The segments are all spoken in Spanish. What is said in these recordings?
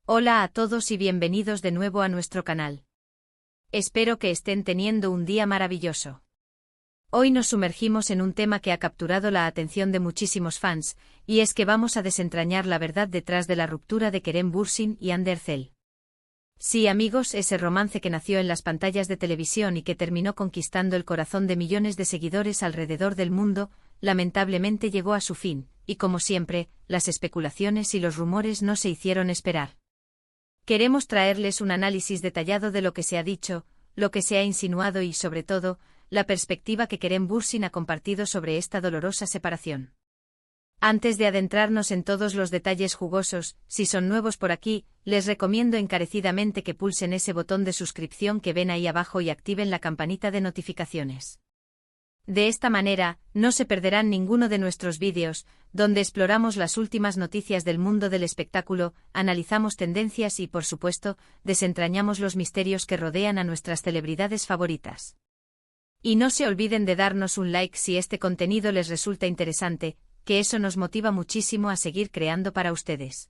Hola a todos y bienvenidos de nuevo a nuestro canal. Espero que estén teniendo un día maravilloso. Hoy nos sumergimos en un tema que ha capturado la atención de muchísimos fans, y es que vamos a desentrañar la verdad detrás de la ruptura de Kerem Bürsin y Hande Erçel. Sí, amigos, ese romance que nació en las pantallas de televisión y que terminó conquistando el corazón de millones de seguidores alrededor del mundo, lamentablemente llegó a su fin, y como siempre, las especulaciones y los rumores no se hicieron esperar. Queremos traerles un análisis detallado de lo que se ha dicho, lo que se ha insinuado y, sobre todo, la perspectiva que Kerem Bürsin ha compartido sobre esta dolorosa separación. Antes de adentrarnos en todos los detalles jugosos, si son nuevos por aquí, les recomiendo encarecidamente que pulsen ese botón de suscripción que ven ahí abajo y activen la campanita de notificaciones. De esta manera, no se perderán ninguno de nuestros vídeos, donde exploramos las últimas noticias del mundo del espectáculo, analizamos tendencias y, por supuesto, desentrañamos los misterios que rodean a nuestras celebridades favoritas. Y no se olviden de darnos un like si este contenido les resulta interesante, que eso nos motiva muchísimo a seguir creando para ustedes.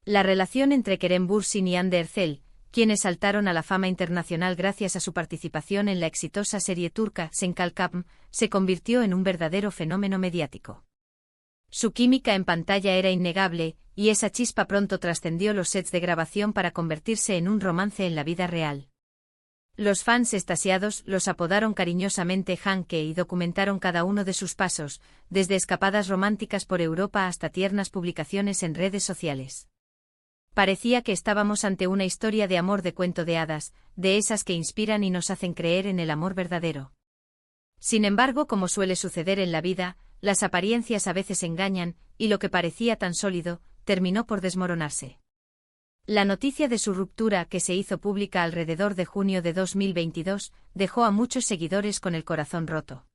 La relación entre Kerem Bürsin y Hande Erçel, quienes saltaron a la fama internacional gracias a su participación en la exitosa serie turca Sen Kalkam, se convirtió en un verdadero fenómeno mediático. Su química en pantalla era innegable, y esa chispa pronto trascendió los sets de grabación para convertirse en un romance en la vida real. Los fans extasiados los apodaron cariñosamente Hanke y documentaron cada uno de sus pasos, desde escapadas románticas por Europa hasta tiernas publicaciones en redes sociales. Parecía que estábamos ante una historia de amor de cuento de hadas, de esas que inspiran y nos hacen creer en el amor verdadero. Sin embargo, como suele suceder en la vida, las apariencias a veces engañan, y lo que parecía tan sólido, terminó por desmoronarse. La noticia de su ruptura, que se hizo pública alrededor de junio de 2022, dejó a muchos seguidores con el corazón roto.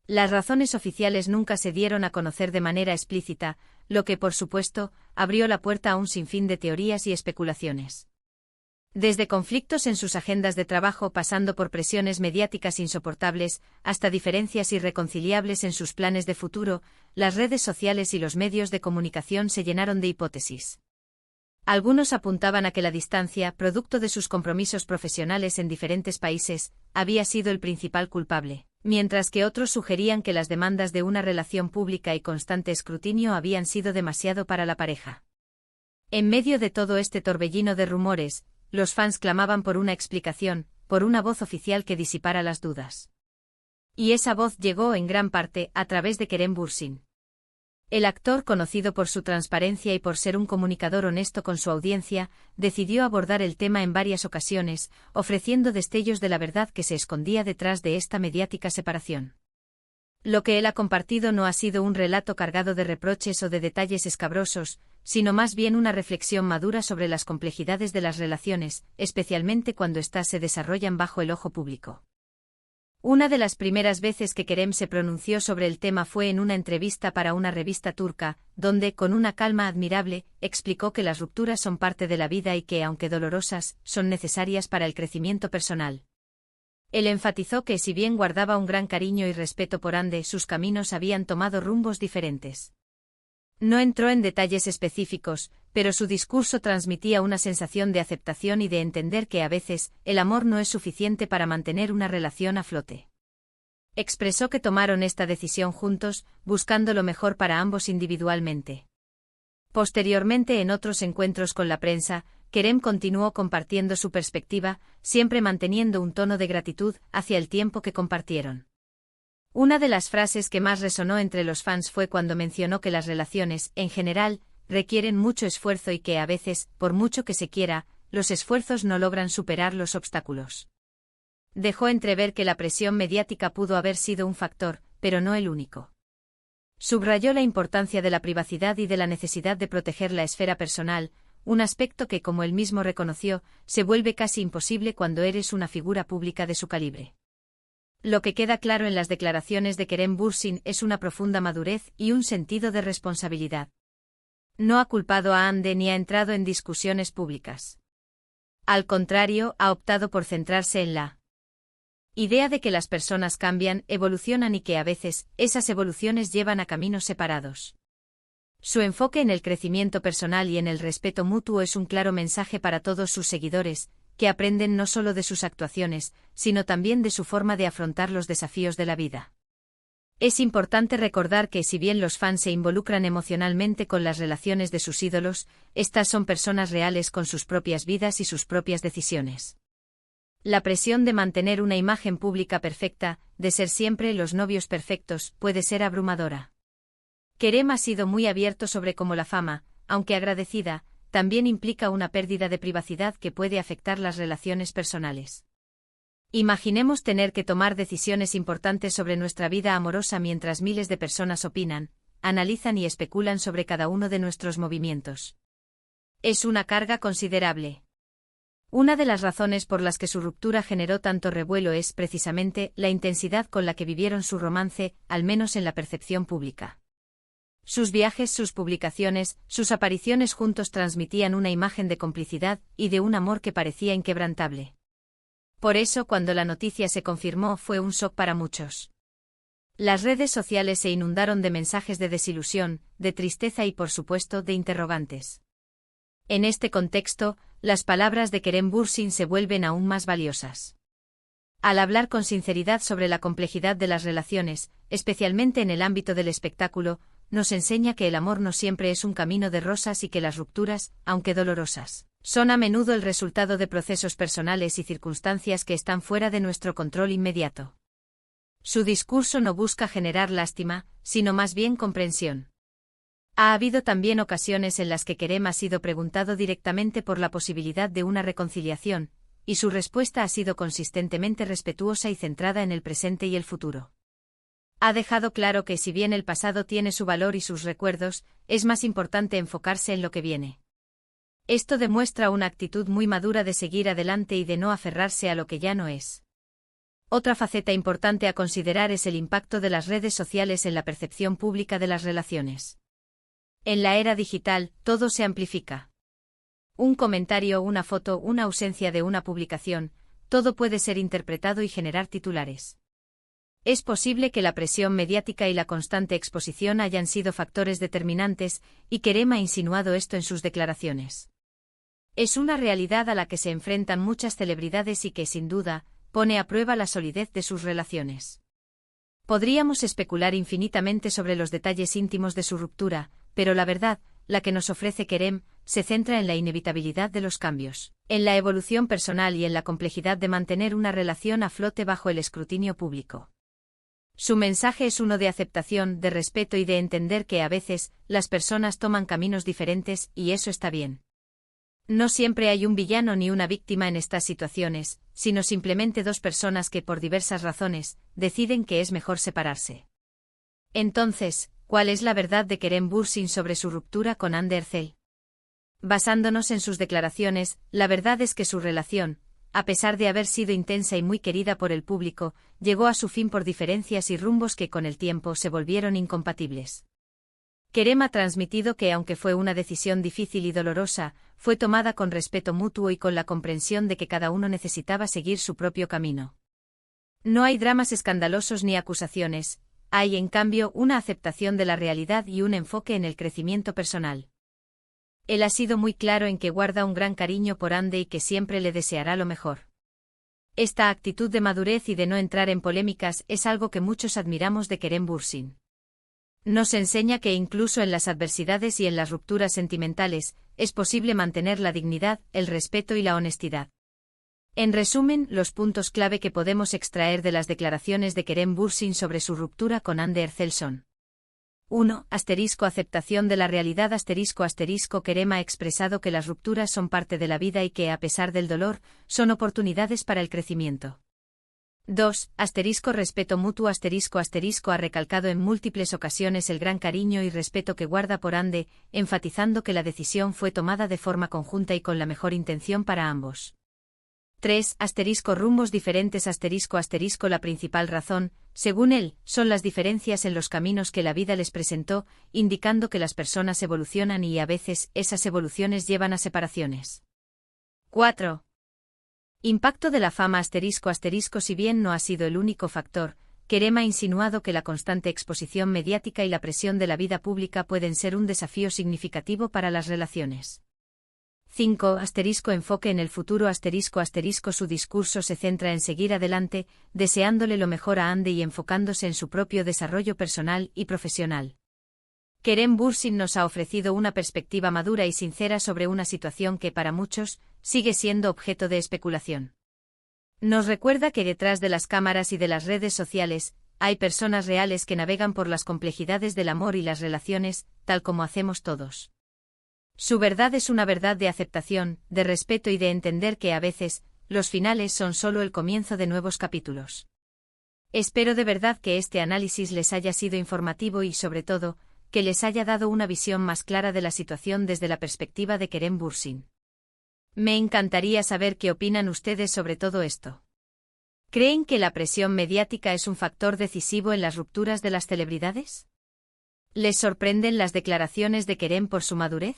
Las razones oficiales nunca se dieron a conocer de manera explícita, lo que, por supuesto, abrió la puerta a un sinfín de teorías y especulaciones. Desde conflictos en sus agendas de trabajo pasando por presiones mediáticas insoportables, hasta diferencias irreconciliables en sus planes de futuro, las redes sociales y los medios de comunicación se llenaron de hipótesis. Algunos apuntaban a que la distancia, producto de sus compromisos profesionales en diferentes países, había sido el principal culpable, mientras que otros sugerían que las demandas de una relación pública y constante escrutinio habían sido demasiado para la pareja. En medio de todo este torbellino de rumores, los fans clamaban por una explicación, por una voz oficial que disipara las dudas. Y esa voz llegó en gran parte a través de Kerem Bürsin. El actor, conocido por su transparencia y por ser un comunicador honesto con su audiencia, decidió abordar el tema en varias ocasiones, ofreciendo destellos de la verdad que se escondía detrás de esta mediática separación. Lo que él ha compartido no ha sido un relato cargado de reproches o de detalles escabrosos, sino más bien una reflexión madura sobre las complejidades de las relaciones, especialmente cuando éstas se desarrollan bajo el ojo público. Una de las primeras veces que Kerem se pronunció sobre el tema fue en una entrevista para una revista turca, donde, con una calma admirable, explicó que las rupturas son parte de la vida y que, aunque dolorosas, son necesarias para el crecimiento personal. Él enfatizó que si bien guardaba un gran cariño y respeto por Hande, sus caminos habían tomado rumbos diferentes. No entró en detalles específicos, pero su discurso transmitía una sensación de aceptación y de entender que a veces, el amor no es suficiente para mantener una relación a flote. Expresó que tomaron esta decisión juntos, buscando lo mejor para ambos individualmente. Posteriormente, en otros encuentros con la prensa, Kerem continuó compartiendo su perspectiva, siempre manteniendo un tono de gratitud hacia el tiempo que compartieron. Una de las frases que más resonó entre los fans fue cuando mencionó que las relaciones, en general, requieren mucho esfuerzo y que a veces, por mucho que se quiera, los esfuerzos no logran superar los obstáculos. Dejó entrever que la presión mediática pudo haber sido un factor, pero no el único. Subrayó la importancia de la privacidad y de la necesidad de proteger la esfera personal, un aspecto que, como él mismo reconoció, se vuelve casi imposible cuando eres una figura pública de su calibre. Lo que queda claro en las declaraciones de Kerem Bürsin es una profunda madurez y un sentido de responsabilidad. No ha culpado a Hande ni ha entrado en discusiones públicas. Al contrario, ha optado por centrarse en la idea de que las personas cambian, evolucionan y que a veces, esas evoluciones llevan a caminos separados. Su enfoque en el crecimiento personal y en el respeto mutuo es un claro mensaje para todos sus seguidores, que aprenden no solo de sus actuaciones, sino también de su forma de afrontar los desafíos de la vida. Es importante recordar que si bien los fans se involucran emocionalmente con las relaciones de sus ídolos, estas son personas reales con sus propias vidas y sus propias decisiones. La presión de mantener una imagen pública perfecta, de ser siempre los novios perfectos, puede ser abrumadora. Kerem ha sido muy abierto sobre cómo la fama, aunque agradecida, también implica una pérdida de privacidad que puede afectar las relaciones personales. Imaginemos tener que tomar decisiones importantes sobre nuestra vida amorosa mientras miles de personas opinan, analizan y especulan sobre cada uno de nuestros movimientos. Es una carga considerable. Una de las razones por las que su ruptura generó tanto revuelo es precisamente la intensidad con la que vivieron su romance, al menos en la percepción pública. Sus viajes, sus publicaciones, sus apariciones juntos transmitían una imagen de complicidad y de un amor que parecía inquebrantable. Por eso, cuando la noticia se confirmó, fue un shock para muchos. Las redes sociales se inundaron de mensajes de desilusión, de tristeza y, por supuesto, de interrogantes. En este contexto, las palabras de Kerem Bürsin se vuelven aún más valiosas. Al hablar con sinceridad sobre la complejidad de las relaciones, especialmente en el ámbito del espectáculo, nos enseña que el amor no siempre es un camino de rosas y que las rupturas, aunque dolorosas, son a menudo el resultado de procesos personales y circunstancias que están fuera de nuestro control inmediato. Su discurso no busca generar lástima, sino más bien comprensión. Ha habido también ocasiones en las que Kerem ha sido preguntado directamente por la posibilidad de una reconciliación, y su respuesta ha sido consistentemente respetuosa y centrada en el presente y el futuro. Ha dejado claro que si bien el pasado tiene su valor y sus recuerdos, es más importante enfocarse en lo que viene. Esto demuestra una actitud muy madura de seguir adelante y de no aferrarse a lo que ya no es. Otra faceta importante a considerar es el impacto de las redes sociales en la percepción pública de las relaciones. En la era digital, todo se amplifica. Un comentario, una foto, una ausencia de una publicación, todo puede ser interpretado y generar titulares. Es posible que la presión mediática y la constante exposición hayan sido factores determinantes, y Kerem ha insinuado esto en sus declaraciones. Es una realidad a la que se enfrentan muchas celebridades y que, sin duda, pone a prueba la solidez de sus relaciones. Podríamos especular infinitamente sobre los detalles íntimos de su ruptura, pero la verdad, la que nos ofrece Kerem, se centra en la inevitabilidad de los cambios, en la evolución personal y en la complejidad de mantener una relación a flote bajo el escrutinio público. Su mensaje es uno de aceptación, de respeto y de entender que a veces, las personas toman caminos diferentes, y eso está bien. No siempre hay un villano ni una víctima en estas situaciones, sino simplemente dos personas que por diversas razones, deciden que es mejor separarse. Entonces, ¿cuál es la verdad de Kerem Bürsin sobre su ruptura con Hande Erçel? Basándonos en sus declaraciones, la verdad es que su relación, a pesar de haber sido intensa y muy querida por el público, llegó a su fin por diferencias y rumbos que con el tiempo se volvieron incompatibles. Kerem ha transmitido que aunque fue una decisión difícil y dolorosa, fue tomada con respeto mutuo y con la comprensión de que cada uno necesitaba seguir su propio camino. No hay dramas escandalosos ni acusaciones, hay en cambio una aceptación de la realidad y un enfoque en el crecimiento personal. Él ha sido muy claro en que guarda un gran cariño por Hande y que siempre le deseará lo mejor. Esta actitud de madurez y de no entrar en polémicas es algo que muchos admiramos de Kerem Bürsin. Nos enseña que incluso en las adversidades y en las rupturas sentimentales, es posible mantener la dignidad, el respeto y la honestidad. En resumen, los puntos clave que podemos extraer de las declaraciones de Kerem Bürsin sobre su ruptura con Hande Erçel son: 1. Aceptación de la realidad. Kerem ha expresado que las rupturas son parte de la vida y que, a pesar del dolor, son oportunidades para el crecimiento. 2. Respeto mutuo. Ha recalcado en múltiples ocasiones el gran cariño y respeto que guarda por Hande, enfatizando que la decisión fue tomada de forma conjunta y con la mejor intención para ambos. 3. Rumbos diferentes. La principal razón, según él, son las diferencias en los caminos que la vida les presentó, indicando que las personas evolucionan y a veces esas evoluciones llevan a separaciones. 4. Impacto de la fama. Si bien no ha sido el único factor, Kerem ha insinuado que la constante exposición mediática y la presión de la vida pública pueden ser un desafío significativo para las relaciones. 5. Enfoque en el futuro. Su discurso se centra en seguir adelante, deseándole lo mejor a Andy y enfocándose en su propio desarrollo personal y profesional. Kerem Bürsin nos ha ofrecido una perspectiva madura y sincera sobre una situación que para muchos sigue siendo objeto de especulación. Nos recuerda que detrás de las cámaras y de las redes sociales, hay personas reales que navegan por las complejidades del amor y las relaciones, tal como hacemos todos. Su verdad es una verdad de aceptación, de respeto y de entender que a veces, los finales son solo el comienzo de nuevos capítulos. Espero de verdad que este análisis les haya sido informativo y, sobre todo, que les haya dado una visión más clara de la situación desde la perspectiva de Kerem Bürsin. Me encantaría saber qué opinan ustedes sobre todo esto. ¿Creen que la presión mediática es un factor decisivo en las rupturas de las celebridades? ¿Les sorprenden las declaraciones de Kerem por su madurez?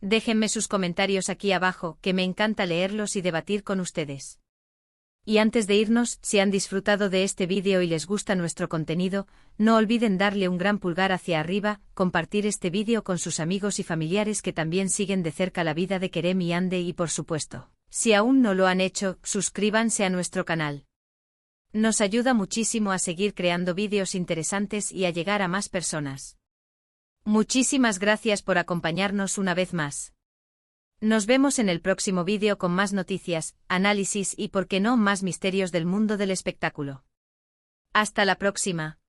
Déjenme sus comentarios aquí abajo, que me encanta leerlos y debatir con ustedes. Y antes de irnos, si han disfrutado de este vídeo y les gusta nuestro contenido, no olviden darle un gran pulgar hacia arriba, compartir este vídeo con sus amigos y familiares que también siguen de cerca la vida de Kerem y Andy y por supuesto, si aún no lo han hecho, suscríbanse a nuestro canal. Nos ayuda muchísimo a seguir creando vídeos interesantes y a llegar a más personas. Muchísimas gracias por acompañarnos una vez más. Nos vemos en el próximo vídeo con más noticias, análisis y, por qué no, más misterios del mundo del espectáculo. Hasta la próxima.